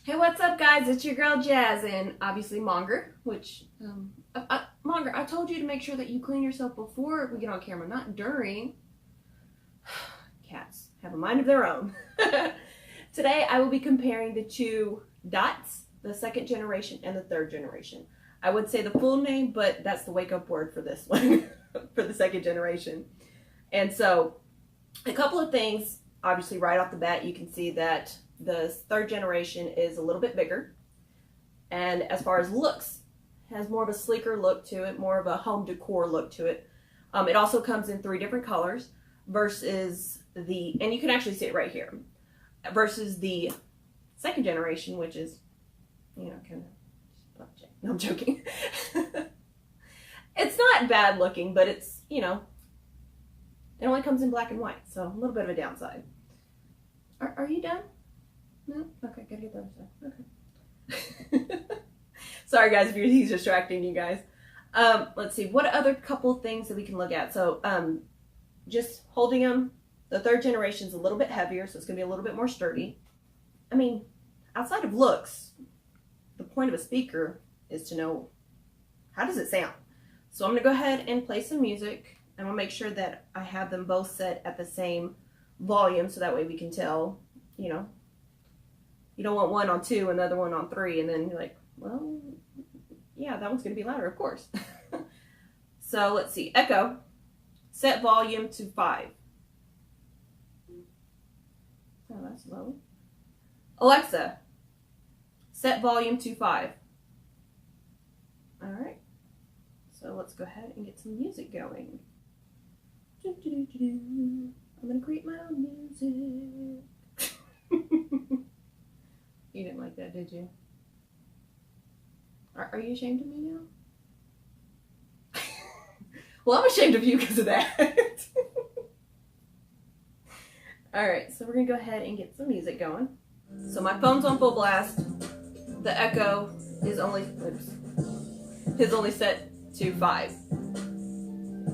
Hey, what's up, guys? It's your girl Jazz, and obviously Monger. Which, Monger, I told you to make sure that you clean yourself before we get on camera, not during. Cats have a mind of their own. Today, I will be comparing the two dots, the second generation and the third generation. I would say the full name, but that's the wake-up word for this one, for the second generation. And so, a couple of things. Obviously, right off the bat, you can see that the third generation is a little bit bigger, and as far as looks, has more of a sleeker look to it, more of a home decor look to it. It also comes in 3 different colors versus the, and you can actually see it right here, versus the second generation, which is, you know, kind of, no, I'm joking. It's not bad looking, but it's, you know, it only comes in black and white, so a little bit of a downside. Are you done? No? Okay, gotta get the other side. Okay. Sorry guys if he's distracting you guys. Let's see, what other couple things that we can look at? So, just holding them, the third generation is a little bit heavier, so it's gonna be a little bit more sturdy. I mean, outside of looks, the point of a speaker is to know, how does it sound? So I'm gonna go ahead and play some music. I'm gonna make sure that I have them both set at the same volume, so that way we can tell, you know, you don't want one on 2 and the other one on 3, and then you're like, well, yeah, that one's going to be louder, of course. So let's see. Echo, set volume to 5. Oh, that's low. Alexa, set volume to 5. All right. So let's go ahead and get some music going. I'm going to create my own music. You didn't like that, did you? Are you ashamed of me now? Well, I'm ashamed of you because of that. Alright, so we're going to go ahead and get some music going. So my phone's on full blast. The echo is only, is only set to 5.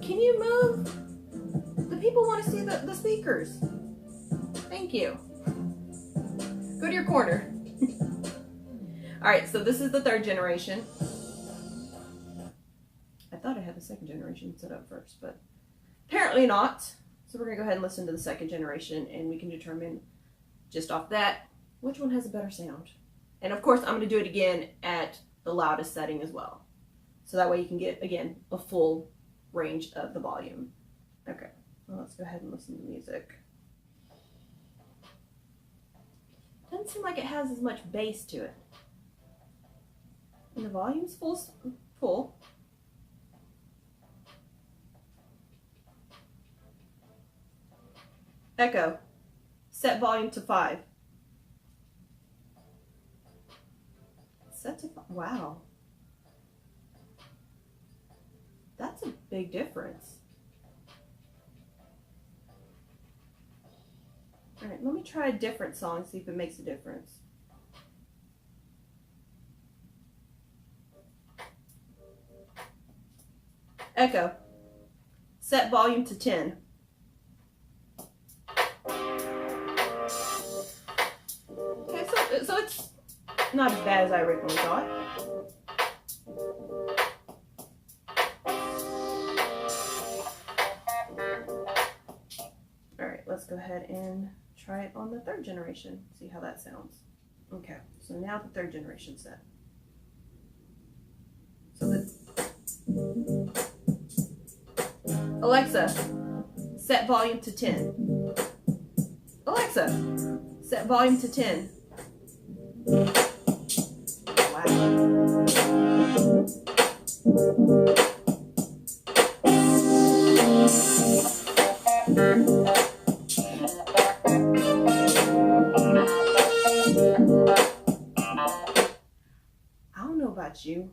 Can you move? The people want to see the speakers. Thank you. Go to your corner. Alright, so this is the third generation. I thought I had the second generation set up first, but apparently not. So we're going to go ahead and listen to the second generation, and we can determine just off that which one has a better sound. And of course, I'm going to do it again at the loudest setting as well. So that way you can get, again, a full range of the volume. Okay, well, let's go ahead and listen to the music. Doesn't seem like it has as much bass to it. And the volume's full. Echo, set volume to 5. Set to 5. Wow. That's a big difference. All right, let me try a different song, see if it makes a difference. Echo, set volume to 10. Okay, so it's not as bad as I originally thought. All right, let's go ahead and try it on the third generation, see how that sounds. Okay, so now the third generation set. So Alexa, set volume to 10. Alexa, set volume to 10. Wow. I don't know about you,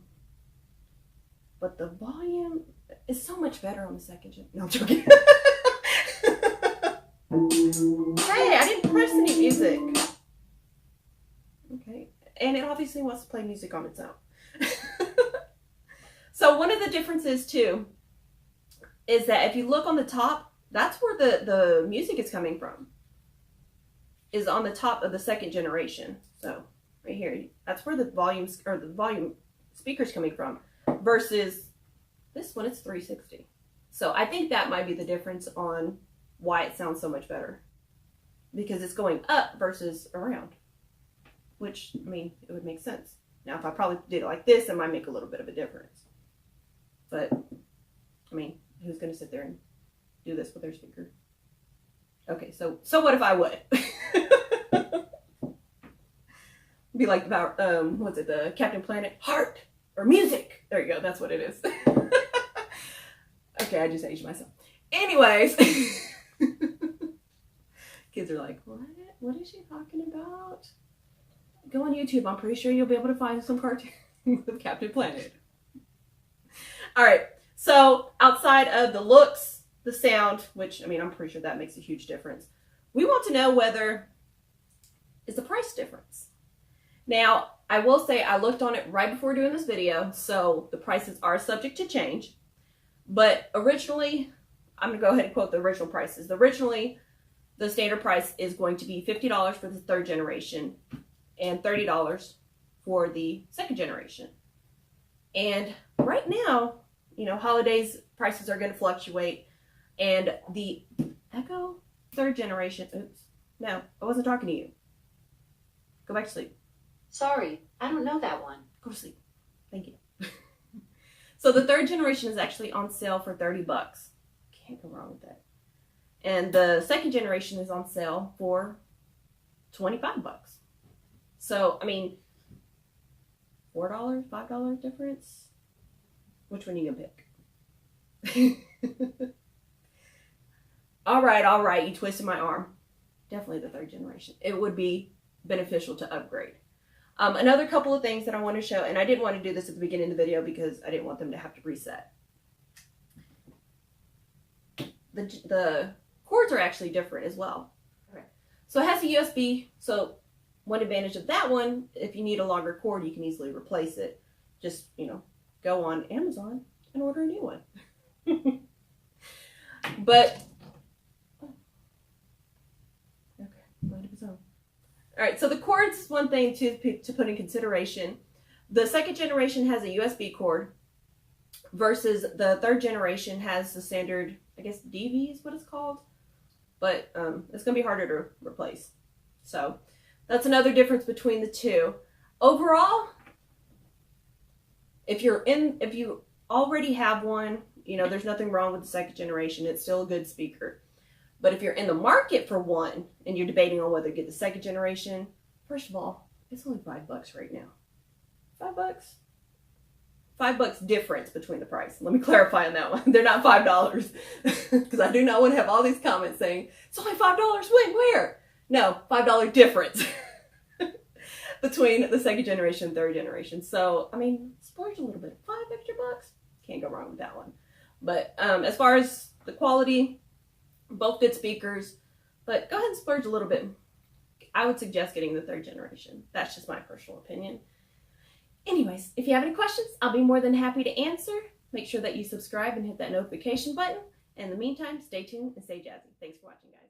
but the volume is so much better on the second gen. No, I'm joking. Hey, I didn't press any music. Okay, and it obviously wants to play music on its own. So one of the differences too is that if you look on the top, that's where the music is coming from, is on the top of the second generation. So right here. That's where the volume speaker's coming from, versus this one, it's 360. So I think that might be the difference on why it sounds so much better, because it's going up versus around, which, I mean, it would make sense. Now, if I probably did it like this, it might make a little bit of a difference. But, I mean, who's going to sit there and do this with their speaker? Okay, so what if I would? Be like about, what's it, the Captain Planet? Heart or music. There you go, that's what it is. Okay, I just aged myself. Anyways. Kids are like, what? What is she talking about? Go on YouTube. I'm pretty sure you'll be able to find some cartoons of Captain Planet. All right. So outside of the looks, the sound, which, I mean, I'm pretty sure that makes a huge difference. We want to know whether is the price difference. Now, I will say I looked on it right before doing this video, so the prices are subject to change. But originally, I'm going to go ahead and quote the original prices. Originally, the standard price is going to be $50 for the third generation and $30 for the second generation. And right now, you know, holidays prices are going to fluctuate, and the Echo third generation, oops, no, I wasn't talking to you. Go back to sleep. Sorry, I don't know that one. Go to sleep. Thank you. So the third generation is actually on sale for $30. Can't go wrong with that. And the second generation is on sale for $25. So, I mean, $4, $5 difference. Which one are you gonna pick? All right, you twisted my arm. Definitely the third generation. It would be beneficial to upgrade. Another couple of things that I want to show, and I didn't want to do this at the beginning of the video because I didn't want them to have to reset. The cords are actually different as well. Okay. So it has a USB, so one advantage of that one, if you need a longer cord, you can easily replace it. Just, you know, go on Amazon and order a new one. But, okay, mind of its own. All right, so the cords is one thing to put in consideration. The second generation has a USB cord versus the third generation has the standard, I guess DV is what it's called, but it's going to be harder to replace. So that's another difference between the two. Overall, if you already have one, you know, there's nothing wrong with the second generation. It's still a good speaker. But if you're in the market for one and you're debating on whether to get the second generation, first of all, it's only $5 right now. $5? $5 difference between the price. Let me clarify on that one. They're not $5 because I do not want to have all these comments saying it's only $5. When? Where? No, $5 difference between the second generation and third generation. So, I mean, splurge a little bit. $5 extra bucks. Can't go wrong with that one. But as far as the quality, both good speakers, but go ahead and splurge a little bit. I would suggest getting the third generation. That's just my personal opinion. Anyways, if you have any questions, I'll be more than happy to answer. Make sure that you subscribe and hit that notification button. In the meantime, stay tuned and stay jazzy. Thanks for watching, guys.